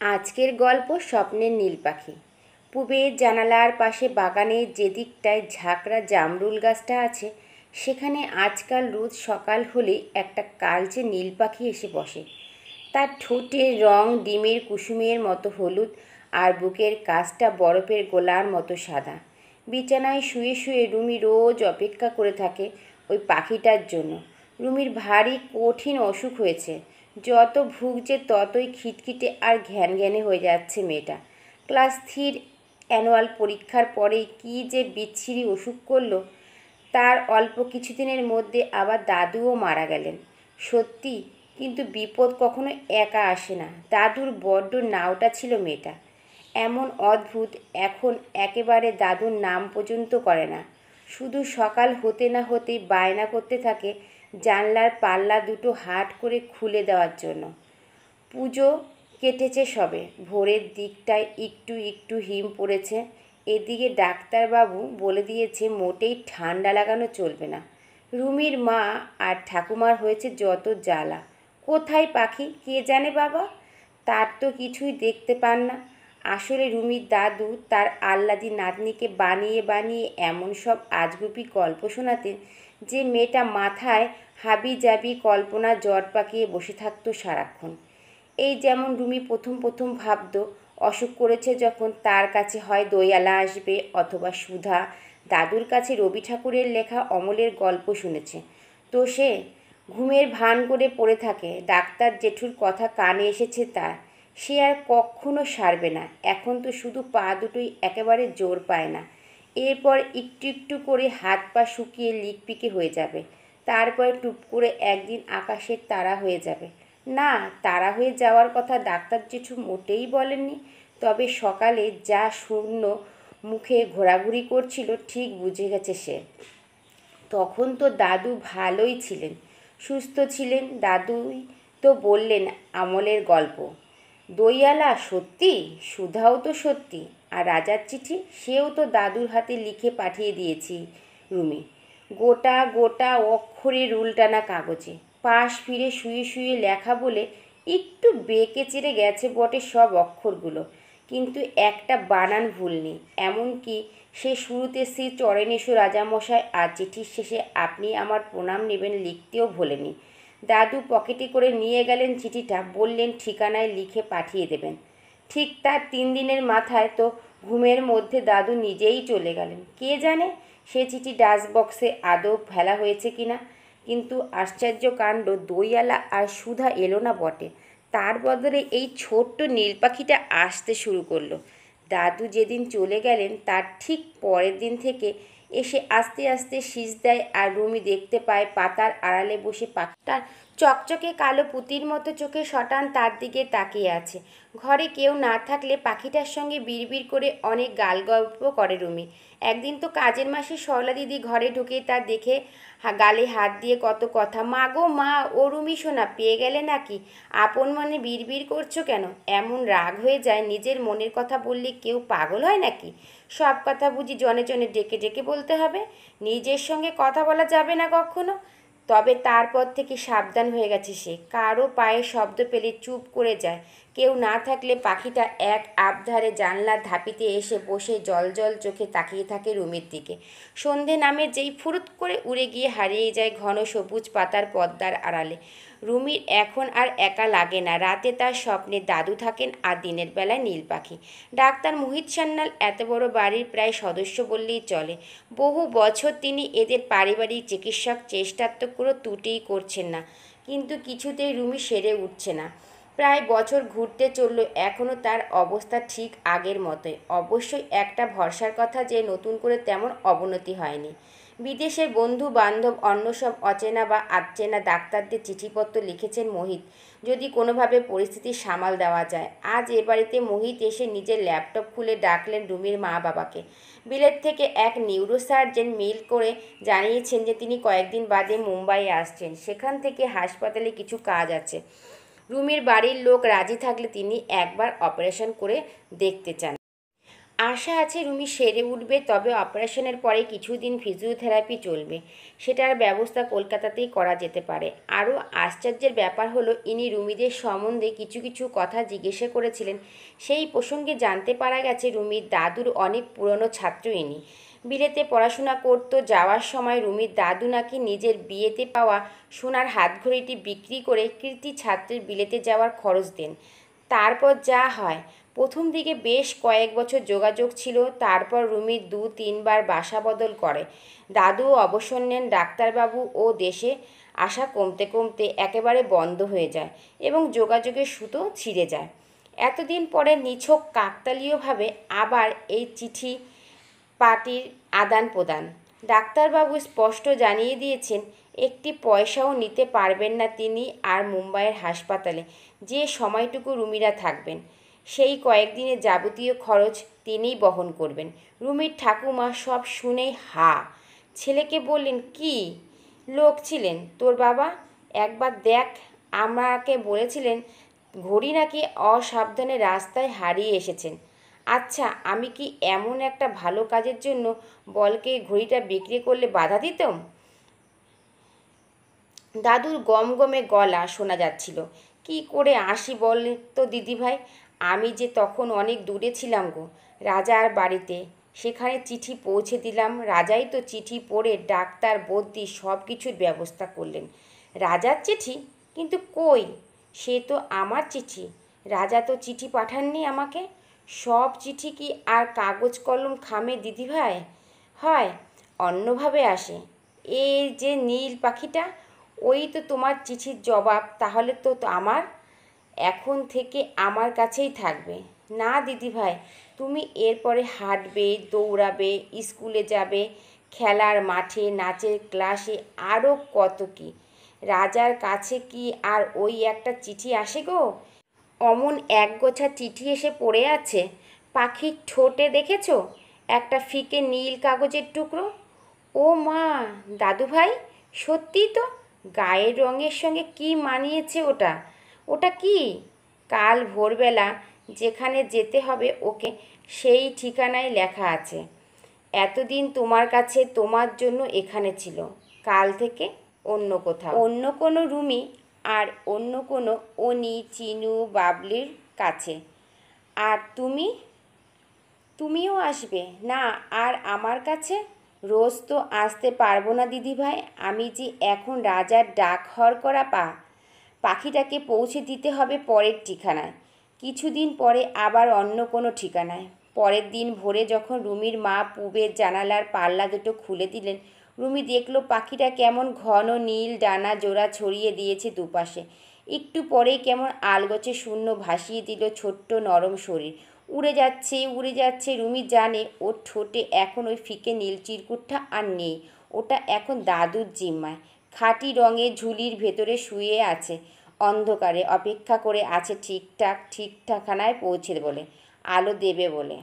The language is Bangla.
আজকের গল্প স্বপ্নের নীল পাখি। পূবের জানালার পাশে বাগানের যে দিকটায় ঝাঁকড়া জামরুল গাছটা আছে, সেখানে আজকাল রোজ সকাল হলে একটা কালচে নীল পাখি এসে বসে। তার ঠোঁটের রং ডিমের কুসুমের মতো হলুদ, আর বুকের কাছটা বরফের গোলার মতো সাদা। বিছানায় শুয়ে শুয়ে রুমি রোজ অপেক্ষা করে থাকে ওই পাখিটার জন্য। রুমির ভারী কঠিন অসুখ হয়েছে। যত ভুগছে ততই খিটখিটে আর ঘ্যানঘ্যানে হয়ে যাচ্ছে মেয়েটা। ক্লাস 3 অ্যানুয়াল পরীক্ষার পরেই কী যে বিচ্ছিরি অসুখ করলো। তার অল্প কিছুদিনের মধ্যে আবার দাদুও মারা গেলেন। সত্যি, কিন্তু বিপদ কখনো একা আসে না। দাদুর বড্ড নাওটা ছিল মেয়েটা। এমন অদ্ভুত, এখন একেবারে দাদুর নাম পর্যন্ত করে না। শুধু সকাল হতে না হতেই বায়না করতে থাকে জানলার পাল্লা দুটো হাট করে খুলে দেওয়ার জন্য। পুজো কেটেছে সবে, ভোরের দিকটায় একটু একটু হিম পড়েছে। এদিকে ডাক্তারবাবু বলে দিয়েছে মোটেই ঠান্ডা লাগানো চলবে না। রুমির মা আর ঠাকুমার হয়েছে যত জ্বালা। কোথায় পাখি কে জানে বাবা, তার তো কিছুই দেখতে পান না। আসলে রুমির দাদু তার আহ্লাদি নাতনিকে বানিয়ে বানিয়ে এমন সব আজগুবি গল্প শোনাতেন যে মেয়েটা মাথায় হাবিজাবি কল্পনা জট পাকিয়ে বসে থাকতো সারাক্ষণ। এই যেমন রুমি প্রথম প্রথম ভাবত অসুখ করেছে যখন তার কাছে হয় দইয়ালা আসবে অথবা সুধা। দাদুর কাছে রবি ঠাকুরের লেখা অমলের গল্প শুনেছে, তো সে ঘুমের ভান করে পড়ে থাকে। ডাক্তার জেঠুর কথা কানে এসেছে তার, সে আর কখনো সারবে না। এখন তো শুধু পা দুটোই একেবারে জোর পায় না। এরপর একটু একটু করে হাত পা শুকিয়ে লিকপিকে হয়ে যাবে। তারপর টুপ করে একদিন আকাশের তারা হয়ে যাবে। না, তারা হয়ে যাওয়ার কথা ডাক্তার জেঠু মোটেই বলেননি। তবে সকালে যা শূন্য মুখে ঘোরাঘুরি করছিল ঠিক বুঝে গেছে সে। তখন তো দাদু ভালোই ছিলেন, সুস্থ ছিলেন। দাদুই তো বললেন আমলের গল্প। দইয়ালা সত্যি, সুধাও তো সত্যি, আর রাজার চিঠি সেও তো দাদুর হাতে লিখে পাঠিয়ে দিয়েছি রুমি। গোটা গোটা অক্ষরে রুল টানা কাগজে পাশ ফিরে শুয়ে শুয়ে লেখা বলে একটু বেঁকে চেড়ে গেছে বটে সব অক্ষরগুলো, কিন্তু একটা বানান ভুল নেই। এমনকি সে শুরুতে শ্রী চরেনেশ্বর রাজামশাই আর চিঠির শেষে আপনি আমার প্রণাম নেবেন লিখতেও ভোলেনি। দাদু পকেটে করে নিয়ে গেলেন চিঠিটা, বললেন ঠিকানায় লিখে পাঠিয়ে দেবেন। ঠিক তার 3 দিনের মাথায় তো ঘুমের মধ্যে দাদু নিজেই চলে গেলেন। কে জানে সে চিঠি ডাস্টবক্সে আদৌ ফেলা হয়েছে কিনা। কিন্তু আশ্চর্য কাণ্ড, দইয়ালা আর সুধা এলো না বটে, তার বদলে এই ছোট্ট নীল পাখিটা আসতে শুরু করলো। দাদু যেদিন চলে গেলেন তার ঠিক পরের দিন থেকে এসে আস্তে আস্তে শীষ দেয়, আর রুমি দেখতে পায় পাতার আড়ালে বসে পাখিটার চকচকে কালো পুঁতির মতো চোখে শটান তার দিকে তাকিয়ে আছে। ঘরে কেউ না থাকলে পাখিটার সঙ্গে বিড়বিড় করে অনেক গালগল্প করে রুমি। একদিন তো কাজের মাসি সরলা দিদি ঘরে ঢুকে তার দেখে গালে হাত দিয়ে কত কথা। মা গো মা, ও রুমি সোনা, পেয়ে গেলে নাকি? আপন মনে বিড়বিড় করছো কেন? এমন রাগ হয়ে যায়, নিজের মনের কথা বললে কেউ পাগল হয় নাকি? সব কথা বুঝি জনে জনে ডেকে ডেকে বলতে হবে? নিজের সঙ্গে কথা বলা যাবে না কখনো? তবে তারপর থেকে সাবধান হয়ে গেছে সে। কারো পায়ে শব্দ পেলে চুপ করে যায়। কেউ না থাকলে পাখিটা এক আবধারে জানলার ধাপিতে এসে বসে জলজল চোখে তাকিয়ে থাকে রুমির দিকে। সন্ধে নামে যেই ফুরুত করে উড়ে গিয়ে হারিয়ে যায় ঘন সবুজ পাতার পর্দার আড়ালে। রুমির এখন আর একা লাগে না। রাতে তার স্বপ্নে দাদু থাকেন, আর দিনের বেলায় নীল পাখি। ডাক্তার মোহিত সান্যাল এত বড় বাড়ির প্রায় সদস্য বললেই চলে। বহু বছর তিনি এদের পারিবারিক চিকিৎসক, চেষ্টা তো কোনো ত্রুটিই করছেন না, কিন্তু কিছুতেই রুমি সেরে উঠছে না। প্রায় বছর ঘুরতে চলল, এখনও তার অবস্থা ঠিক আগের মতোই। অবশ্যই একটা ভরসার কথা যে নতুন করে তেমন অবনতি হয়নি। বিদেশের বন্ধু বান্ধব, অন্য সব অচেনা বা আধচেনা ডাক্তারদের চিঠিপত্র লিখেছেন মোহিত, যদি কোনোভাবে পরিস্থিতি সামাল দেওয়া যায়। আজ এ বাড়িতে মোহিত এসে নিজের ল্যাপটপ খুলে ডাকলেন রুমির মা বাবাকে। বিলেত থেকে এক নিউরোসার্জন মেইল করে জানিয়েছেন যে তিনি কয়েকদিন বাদে মুম্বাইয়ে আসছেন। সেখান থেকে হাসপাতালে কিছু কাজ আছে। রুমির বাড়ির লোক রাজি থাকলে তিনি একবার অপারেশন করে দেখতে চান। আশা আছে রুমি সেরে উঠবে, তবে অপারেশনের পরে কিছুদিন ফিজিওথেরাপি চলবে, সেটার ব্যবস্থা কলকাতাতেই করা যেতে পারে। আরও আশ্চর্যের ব্যাপার হলো ইনি রুমিদের সম্বন্ধে কিছু কিছু কথা জিজ্ঞেস করেছিলেন। সেই প্রসঙ্গে জানতে পারা গেছে রুমির দাদুর অনেক পুরনো ছাত্র ইনি। বিলেতে পড়াশোনা করতো, যাওয়ার সময় রুমির দাদু নাকি নিজের বিয়েতে পাওয়া সোনার হাতঘড়িটি বিক্রি করে কৃতী ছাত্রের বিলেতে যাওয়ার খরচ দেন। তারপর যা হয়, প্রথম দিকে বেশ কয়েক বছর যোগাযোগ ছিল, তারপর রুমি 2-3 বার বাসা বদল করে। দাদুও অবসর নেন, ডাক্তারবাবু ও দেশে আসা কমতে কমতে একেবারে বন্ধ হয়ে যায় এবং যোগাযোগের সুতো ছিঁড়ে যায়। এতদিন পরে নিছক কাকতালীয়ভাবে আবার এই চিঠি পার্টির আদান প্রদান। ডাক্তারবাবু স্পষ্ট জানিয়ে দিয়েছেন একটি পয়সাও নিতে পারবেন না তিনি আর মুম্বাইয়ের হাসপাতালে যে সময়টুকু রুমিরা থাকবেন। সেই কয়েকদিনের যাবতীয় খরচ তিনিই বহন করবেন। রুমির ঠাকুমা সব শুনেই হা। ছেলেকে বললেন, কি লোক ছিলেন তোর বাবা, একবার দেখ। আমাকে বলেছিলেন ঘড়ি নাকি অসাবধানে রাস্তায় হারিয়ে এসেছেন। আচ্ছা, আমি কি এমন একটা ভালো কাজের জন্য বলকে ঘড়িটা বিক্রি করলে বাধা দিতাম? দাদুর গমগমে গলা শোনা যাচ্ছিল। কি করে আসি বল তো দিদিভাই, আমি যে তখন অনেক দূরে ছিলাম গো, রাজার বাড়িতে। সেখানে চিঠি পৌঁছে দিলাম, রাজাই তো চিঠি পড়ে ডাক্তার বদ্যি সব কিছুর ব্যবস্থা করলেন। রাজার চিঠি? কিন্তু কই, সে তো আমার চিঠি। রাজা তো চিঠি পাঠাননি আমাকে। সব চিঠি কি আর কাগজ কলম খামে দিদিভাই হয়, অন্যভাবে আসে। এই যে নীল পাখিটা, ওই তো তোমার চিঠির জবাব। তাহলে তো আমার এখন থেকে আমার কাছেই থাকবে। না দিদিভাই, তুমি এরপরে হাঁটবে, দৌড়াবে, স্কুলে যাবে, খেলার মাঠে, নাচের ক্লাসে, আরও কত কী। রাজার কাছে কি আর ওই একটা চিঠি আসে গো? অমন একগোছা চিঠি এসে পড়ে আছে। পাখির ঠোঁটে দেখেছো একটা ফিকে নীল কাগজের টুকরো? ও মা, দাদুভাই, সত্যিই তো, গায়ের রঙের সঙ্গে কি মানিয়েছে ওটা। ওটা কি? কাল ভোরবেলা যেখানে যেতে হবে ওকে, সেই ঠিকানায় লেখা আছে। এতদিন তোমার কাছে তোমার জন্য এখানে ছিল, কাল থেকে অন্য কোথাও, অন্য কোনো রুমি আর অন্য কোনো অনি, চিনু, বাবলির কাছে। আর তুমিও আসবে না আর আমার কাছে? রোজ তো আসতে পারবো না দিদিভাই, আমি যে এখন রাজার ডাক হরকরা পাখিটাকে পৌঁছে দিতে হবে পরের ঠিকানায়, কিছুদিন পরে আবার অন্য কোনো ঠিকানায়। পরের দিন ভোরে যখন রুমির মা পুবের জানালার পাল্লা দুটো খুলে দিলেন, রুমি দেখলো পাখিটা কেমন ঘন নীল ডানা জোড়া ছড়িয়ে দিয়েছে দুপাশে। একটু পরেই কেমন আলগোছে শূন্য ভাসিয়ে দিল ছোট্ট নরম শরীর। উড়ে যাচ্ছে উড়ে যাচ্ছে। রুমি জানে ওর ঠোঁটে এখন ওই ফিকে নীল চিরকুটটা আর নেই, ওটা এখন দাদুর জিম্মায়। খাঁটি রঙের ঝুলির ভেতরে শুয়ে আছে, অন্ধকারে অপেক্ষা করে আছে ঠিকঠাক ঠিকঠাকানায় পৌঁছে বলে, আলো দেবে বলে।